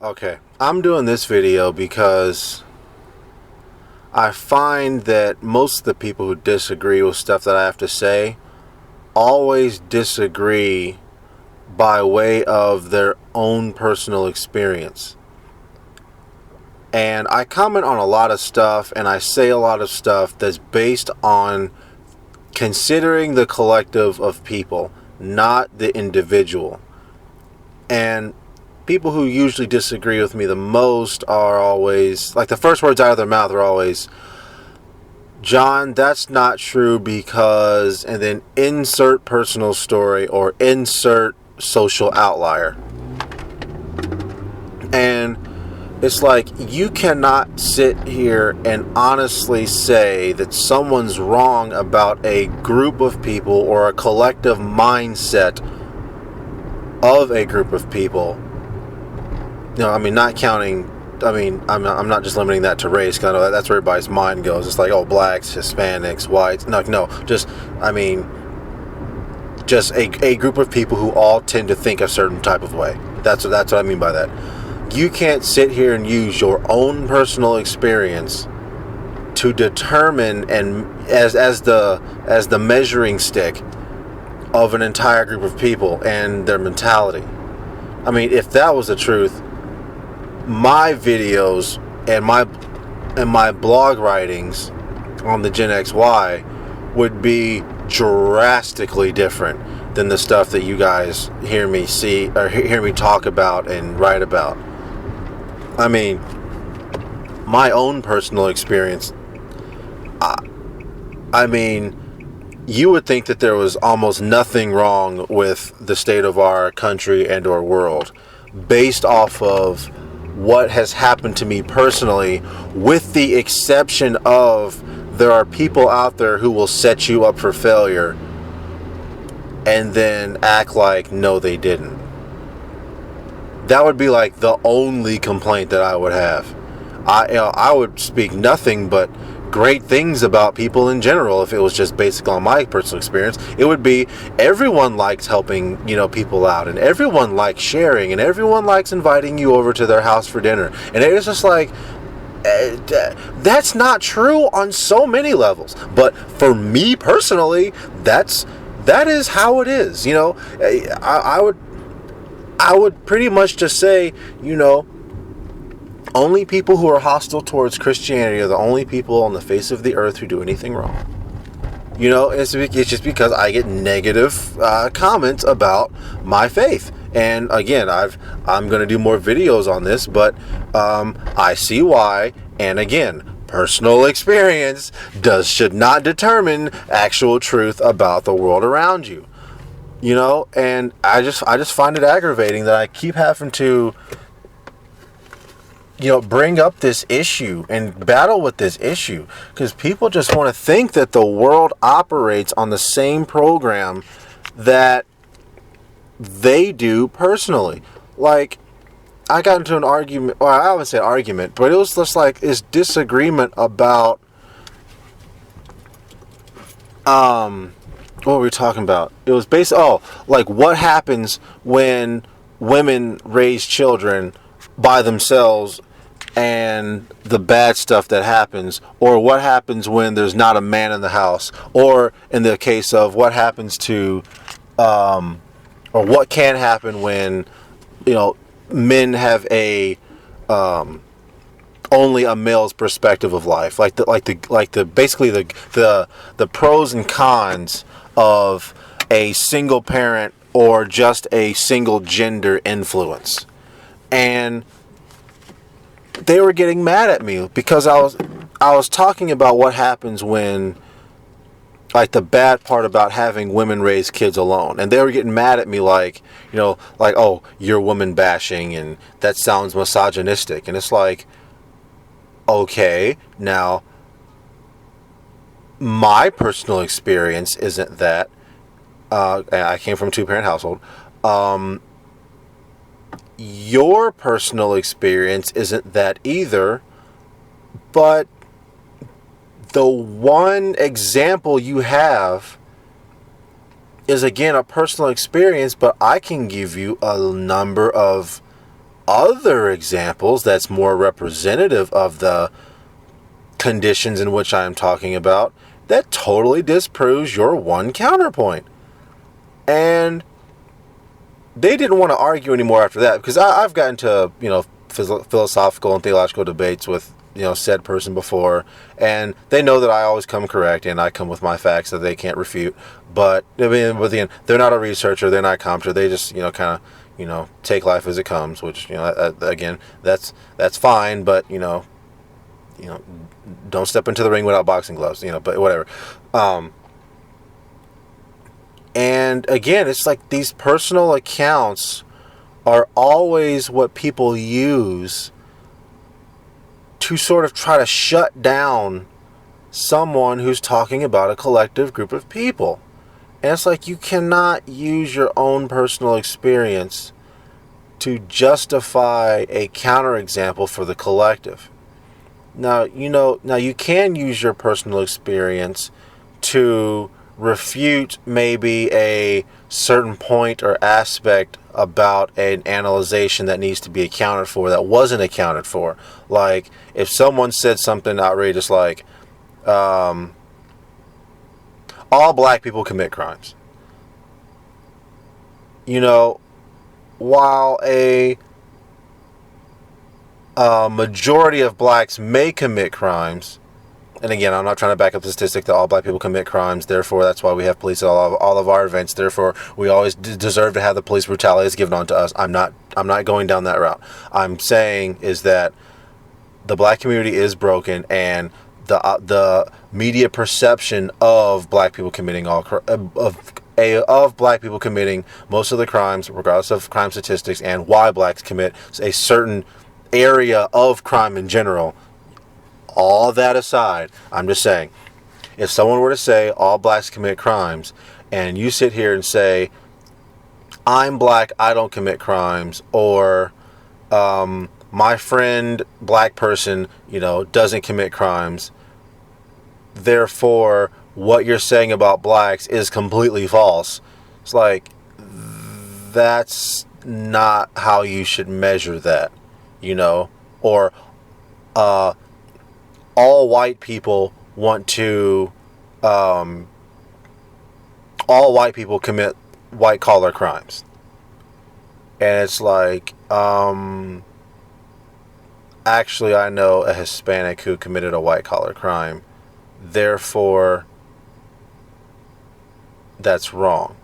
Okay, I'm doing this video because I find that most of the people who disagree with stuff that I have to say always disagree by way of their own personal experience. And I comment on a lot of stuff and I say a lot of stuff that's based on considering the collective of people, not the individual. And people who usually disagree with me the most are always, like, the first words out of their mouth are always, John, that's not true because, and then insert personal story or insert social outlier. And it's like, you cannot sit here and honestly say that someone's wrong about a group of people or a collective mindset of a group of people. No, I mean, not counting, I mean, I'm not just limiting that to race, because I know that's where everybody's mind goes. It's like, oh, blacks, Hispanics, whites. No, just, I mean, just a group of people who all tend to think a certain type of way. That's what I mean by that. You can't sit here and use your own personal experience to determine and as the measuring stick of an entire group of people and their mentality. I mean, if that was the truth, my videos and my blog writings on the Gen XY would be drastically different than the stuff that you guys hear me talk about and write about. I mean, my own personal experience, I mean, you would think that there was almost nothing wrong with the state of our country and our world based off of what has happened to me personally, with the exception of there are people out there who will set you up for failure and then act like no, they didn't. That would be like the only complaint that I would have. I would speak nothing but great things about people in general if it was just based on my personal experience. It would be, everyone likes helping, people out, and everyone likes sharing, and everyone likes inviting you over to their house for dinner. And it's just like, that's not true on so many levels. But for me personally, that is how it is. I would pretty much just say, only people who are hostile towards Christianity are the only people on the face of the earth who do anything wrong. It's just because I get negative comments about my faith. And again, I'm going to do more videos on this, but I see why. And again, personal experience should not determine actual truth about the world around you. And I just find it aggravating that I keep having to bring up this issue and battle with this issue, because people just want to think that the world operates on the same program that they do personally. Like, I got into an argument, well, I wouldn't say argument, but it was just like this disagreement about, what were we talking about? It was like what happens when women raise children by themselves and the bad stuff that happens, or what happens when there's not a man in the house, or in the case of what happens to or what can happen when men have a only a male's perspective of life, basically the pros and cons of a single parent or just a single gender influence. And they were getting mad at me because I was talking about what happens when, like, the bad part about having women raise kids alone. And they were getting mad at me like, oh, you're woman bashing and that sounds misogynistic. And it's like, okay, now my personal experience isn't that. I came from a 2-parent household. Your personal experience isn't that either, but the one example you have is, again, a personal experience, but I can give you a number of other examples that's more representative of the conditions in which I am talking about that totally disproves your one counterpoint. And they didn't want to argue anymore after that, because I've gotten to, philosophical and theological debates with, said person before, and they know that I always come correct and I come with my facts that they can't refute. But I mean, with the end, they're not a researcher, they're not a commentator, they just, kind of, take life as it comes, which, again, that's fine, but, don't step into the ring without boxing gloves, but whatever. And again, it's like these personal accounts are always what people use to sort of try to shut down someone who's talking about a collective group of people. And it's like, you cannot use your own personal experience to justify a counterexample for the collective. Now, you can use your personal experience to refute maybe a certain point or aspect about an analyzation that needs to be accounted for that wasn't accounted for. Like, if someone said something outrageous like, all black people commit crimes. While a majority of blacks may commit crimes, and again, I'm not trying to back up the statistic that all black people commit crimes, therefore that's why we have police at all of our events, therefore we always deserve to have the police brutality that's given on to us. I'm not going down that route. I'm saying is that the black community is broken, and the media perception of black people committing of black people committing most of the crimes, regardless of crime statistics, and why blacks commit a certain area of crime in general. All that aside, I'm just saying, if someone were to say all blacks commit crimes, and you sit here and say, I'm black, I don't commit crimes, or my friend black person, doesn't commit crimes, therefore what you're saying about blacks is completely false. It's like, that's not how you should measure that, or all white people commit white collar crimes. And it's like, actually I know a Hispanic who committed a white collar crime, therefore that's wrong.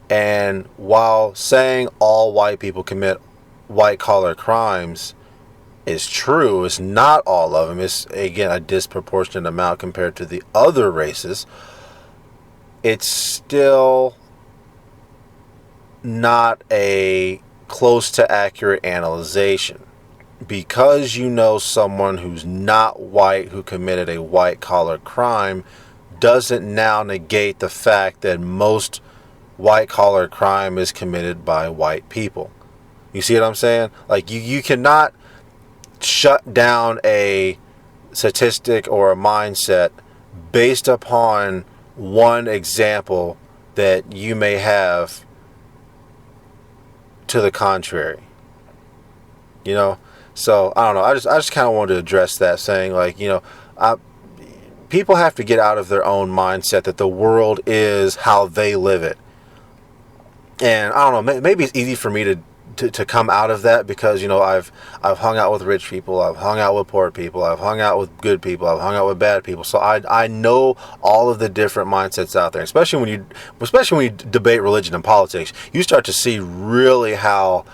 And while saying all white people commit white collar crimes is true, it's not all of them. It's, again, a disproportionate amount compared to the other races. It's still not a close to accurate analyzation. Because someone who's not white who committed a white collar crime doesn't now negate the fact that most white collar crime is committed by white people. You see what I'm saying? Like, you cannot shut down a statistic or a mindset based upon one example that you may have to the contrary. So I don't know. I just kind of wanted to address that, saying like, people have to get out of their own mindset that the world is how they live it. And I don't know. Maybe it's easy for me to come out of that because I've hung out with rich people, I've hung out with poor people, I've hung out with good people, I've hung out with bad people. So I know all of the different mindsets out there. Especially when you debate religion and politics, you start to see really how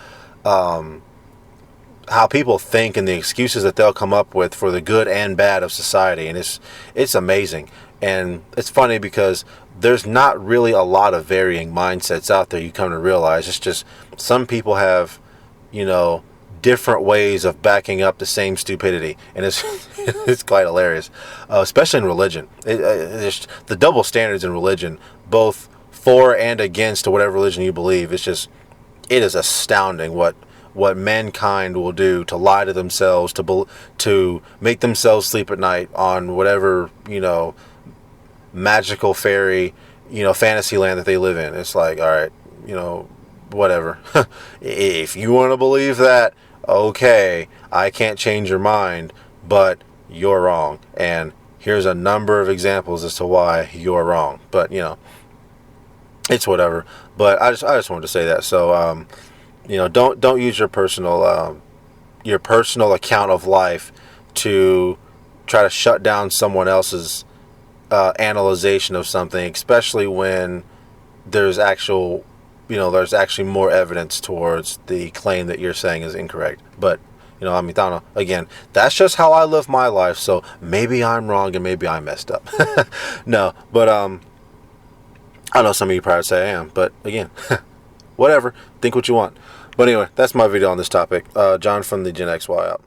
people think and the excuses that they'll come up with for the good and bad of society, and it's amazing. And it's funny because there's not really a lot of varying mindsets out there, you come to realize. It's just some people have, different ways of backing up the same stupidity. And it's quite hilarious, especially in religion. The double standards in religion, both for and against to whatever religion you believe, it is astounding what mankind will do to lie to themselves, to make themselves sleep at night on whatever, magical fairy, fantasy land that they live in. It's like, all right, whatever. If you want to believe that, okay, I can't change your mind, but you're wrong. And here's a number of examples as to why you're wrong. But, it's whatever. But I just wanted to say that. So, don't use your personal account of life to try to shut down someone else's analyzation of something, especially when there's actually more evidence towards the claim that you're saying is incorrect. But I don't know. Again, that's just how I live my life. So maybe I'm wrong and maybe I messed up. No, but I know some of you probably say I am, but again, whatever. Think what you want. But anyway, that's my video on this topic. John from the Gen XY out.